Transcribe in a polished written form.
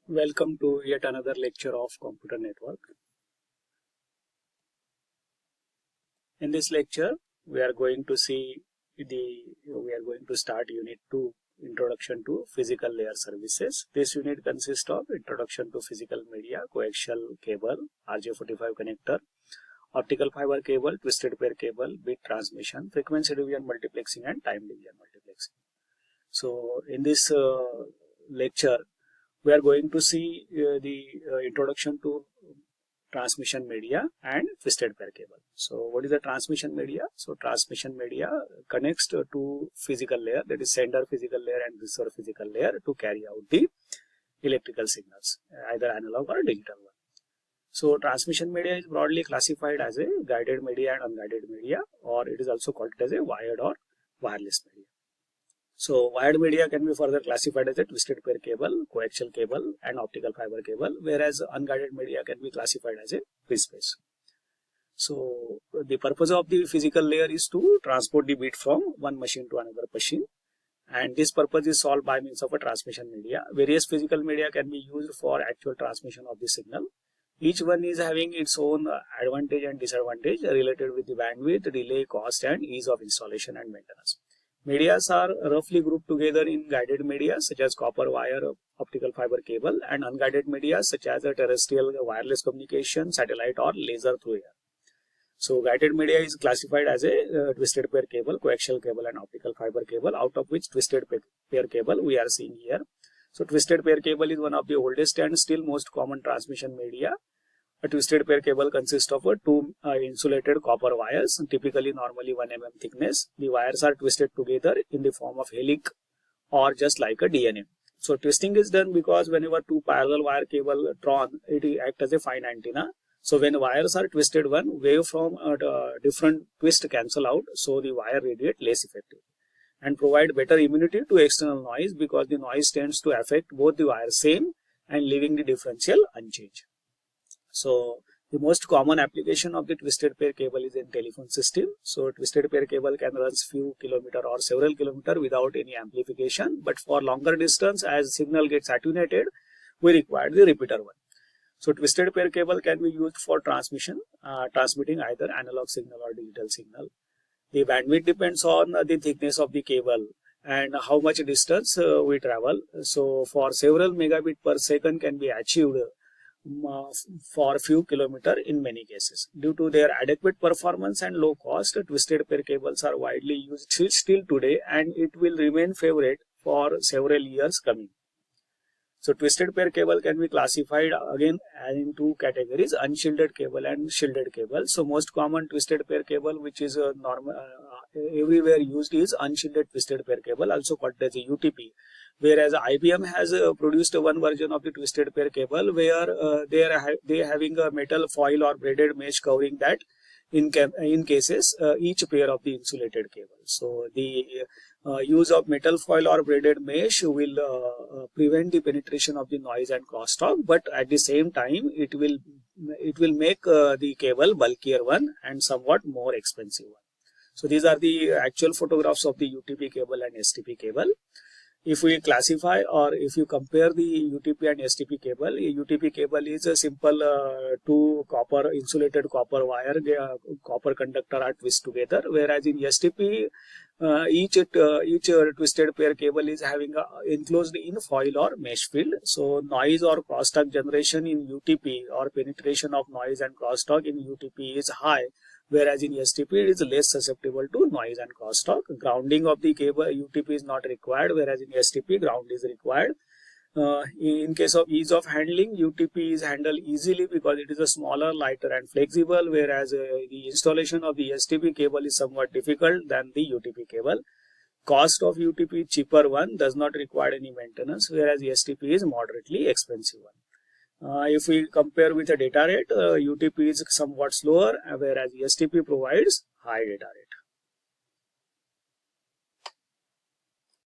Welcome to yet another lecture of computer network. In this lecture, we are going to start unit 2, introduction to physical layer services. This unit consists of introduction to physical media, coaxial cable, RJ45 connector, optical fiber cable, twisted pair cable, bit transmission, frequency division multiplexing, and time division multiplexing. So in this lecture, we are going to see the introduction to transmission media and twisted pair cable. So what is the transmission media? So transmission media connects to physical layer, that is sender physical layer and receiver physical layer, to carry out the electrical signals, either analog or digital one. So transmission media is broadly classified as a guided media and unguided media, or it is also called as a wired or wireless media. So wired media can be further classified as a twisted pair cable, coaxial cable, and optical fiber cable, whereas unguided media can be classified as a free space. So the purpose of the physical layer is to transport the bit from one machine to another machine, and this purpose is solved by means of a transmission media. Various physical media can be used for actual transmission of the signal. Each one is having its own advantage and disadvantage related with the bandwidth, delay, cost, and ease of installation and maintenance. Medias are roughly grouped together in guided media such as copper wire, optical fiber cable, and unguided media such as a terrestrial wireless communication, satellite, or laser through air. So guided media is classified as a twisted pair cable, coaxial cable, and optical fiber cable, out of which twisted pair cable we are seeing here. So twisted pair cable is one of the oldest and still most common transmission media. A twisted pair cable consists of two insulated copper wires, typically normally 1 mm thickness. The wires are twisted together in the form of helix or just like a DNA. So twisting is done because whenever two parallel wire cable drawn, it acts as a fine antenna. So when wires are twisted, one wave from a different twist cancel out, so the wire radiate less effective and provide better immunity to external noise, because the noise tends to affect both the wires same and leaving the differential unchanged. So the most common application of the twisted pair cable is in telephone system. So twisted pair cable can run few kilometer or several kilometer without any amplification, but for longer distance, as signal gets attenuated, we require the repeater one. So twisted pair cable can be used for transmitting either analog signal or digital signal. The bandwidth depends on the thickness of the cable and how much distance we travel. So for several megabit per second can be achieved for a few kilometers in many cases. Due to their adequate performance and low cost, twisted pair cables are widely used still today, and it will remain favorite for several years coming. So twisted pair cable can be classified again in two categories: unshielded cable and shielded cable. So most common twisted pair cable which is everywhere used is unshielded twisted pair cable, also called as a UTP. Whereas IBM has produced one version of the twisted pair cable where they are having a metal foil or braided mesh covering that in cases each pair of the insulated cable. So the use of metal foil or braided mesh will prevent the penetration of the noise and crosstalk, but at the same time it will make the cable bulkier one and somewhat more expensive one. So these are the actual photographs of the UTP cable and STP cable. If we classify or if you compare the UTP and STP cable, UTP cable is a simple two insulated copper wire, copper conductor are twisted together, whereas in STP each twisted pair cable is having enclosed in foil or mesh field. So noise or crosstalk generation in UTP or penetration of noise and crosstalk in UTP is high, whereas in STP it is less susceptible to noise and crosstalk. Grounding of the cable UTP is not required, whereas in STP ground is required. In case of ease of handling, UTP is handled easily because it is a smaller, lighter and flexible, whereas the installation of the STP cable is somewhat difficult than the UTP cable. Cost of UTP is cheaper one, does not require any maintenance, whereas STP is moderately expensive one. If we compare with the data rate, UTP is somewhat slower, whereas STP provides high data rate.